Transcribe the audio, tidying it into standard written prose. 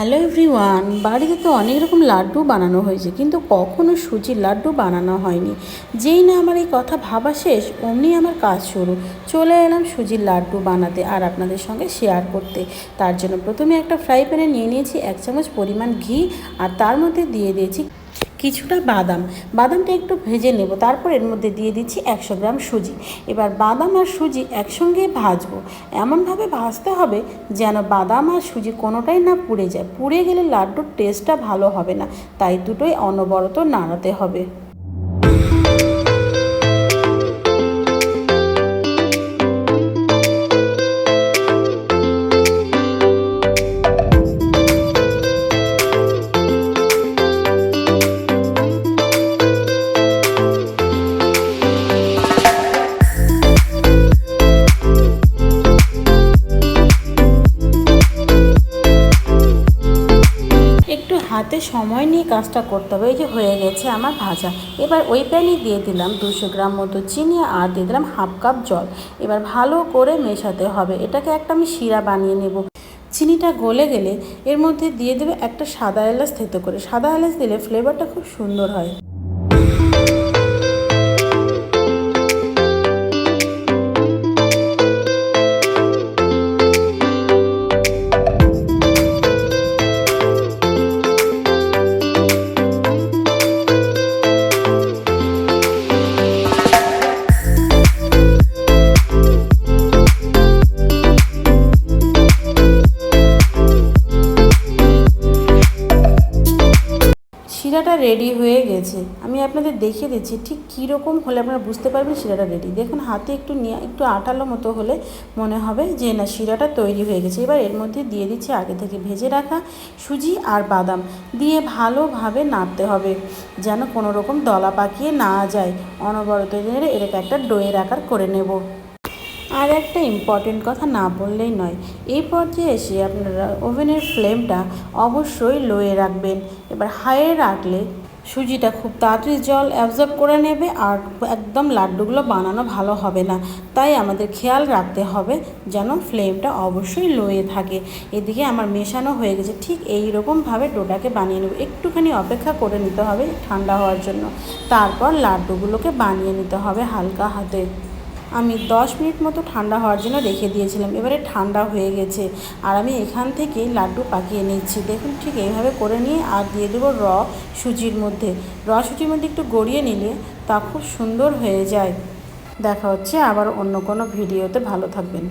Hello everyone, বাড়িতে তো অনেক রকম লাড্ডু বানানো হয়েছে, কিন্তু কখনো সুজির লাড্ডু বানানো হয়নি। যেই না আমার এই কথা ভাবা শেষ, অমনি আমার কাজ শুরু। চলে এলাম সুজির লাড্ডু বানাতে আর আপনাদের সঙ্গে শেয়ার করতে। তার জন্য প্রথমে একটা ফ্রাই প্যানে নিয়ে নিয়েছি 1 চামচ পরিমাণ ঘি, আর তার মধ্যে দিয়ে দিয়েছি কিছুটা বাদামটা একটু ভেজে নেব। তারপর এর মধ্যে দিয়ে দিচ্ছি 100 গ্রাম সুজি। এবার বাদাম আর সুজি একসঙ্গে ভাজবো। এমনভাবে ভাজতে হবে যেন বাদাম আর সুজি কোনোটাই না পুড়ে যায়। পুড়ে গেলে লাড্ডুর টেস্টটা ভালো হবে না, তাই দুটোই অনবরত নাড়াতে হবে। হাতে সময় নিয়ে কাজটা করতে হবে। এই যে হয়ে গেছে আমার ভাজা। এবার ওই প্যানে দিয়ে দিলাম 200 গ্রাম মতো চিনি, আর দিয়ে দিলাম 1/2 কাপ জল। এবার ভালো করে মেশাতে হবে। এটাকে একটা আমি শিরা বানিয়ে নেব। চিনিটা গলে গেলে এর মধ্যে দিয়ে দেবে একটা সাদা এলাচ থেতো করে। সাদা এলাচ দিলে ফ্লেভারটা খুব সুন্দর হয়। শিরাটা রেডি হয়ে গেছে। আমি আপনাদের দেখিয়ে দিচ্ছি ঠিক কীরকম হলে আপনারা বুঝতে পারবেন শিরাটা রেডি। দেখুন, হাতে একটু আঠালো মতো হলে মনে হবে যে না, শিরাটা তৈরি হয়ে গেছে। এবার এর মধ্যে দিয়ে দিচ্ছি আগে থেকে ভেজে রাখা সুজি আর বাদাম, দিয়ে ভালোভাবে নাড়তে হবে যেন কোনো রকম দলা পাকিয়ে না যায়। অনবরত নেড়ে এটাকে একটা ডোয়ের আকার করে নেব। আর একটা ইম্পর্টেন্ট কথা না বললেই নয়, এই পর্যায়ে এসে আপনারা ওভেনের ফ্লেমটা অবশ্যই লোয়ে রাখবেন। এবার হাইয়ে রাখলে সুজিটা খুব তাড়াতাড়ি জল অ্যাবজর্ব করে নেবে, আর একদম লাড্ডুগুলো বানানো ভালো হবে না। তাই আমাদের খেয়াল রাখতে হবে যেন ফ্লেমটা অবশ্যই লোয়ে থাকে। এদিকে আমার মেশানো হয়ে গেছে। ঠিক এই রকমভাবে ডোটাকে বানিয়ে নেব। একটুখানি অপেক্ষা করে নিতে হবে ঠান্ডা হওয়ার জন্য। তারপর লাড্ডুগুলোকে বানিয়ে নিতে হবে হালকা হাতে। আমি 10 মিনিট মতো ঠান্ডা হওয়ার জন্য রেখে দিয়েছিলাম। এবারে ঠান্ডা হয়ে গেছে, আর আমি এখান থেকে লাড্ডু পাকিয়ে নিচ্ছি। দেখুন, ঠিক এইভাবে করে নিয়ে আর দিয়ে দেবো সুজির মধ্যে একটু গড়িয়ে নিলে তা খুব সুন্দর হয়ে যায়। দেখা হচ্ছে আবার অন্য কোনো ভিডিওতে। ভালো থাকবেন।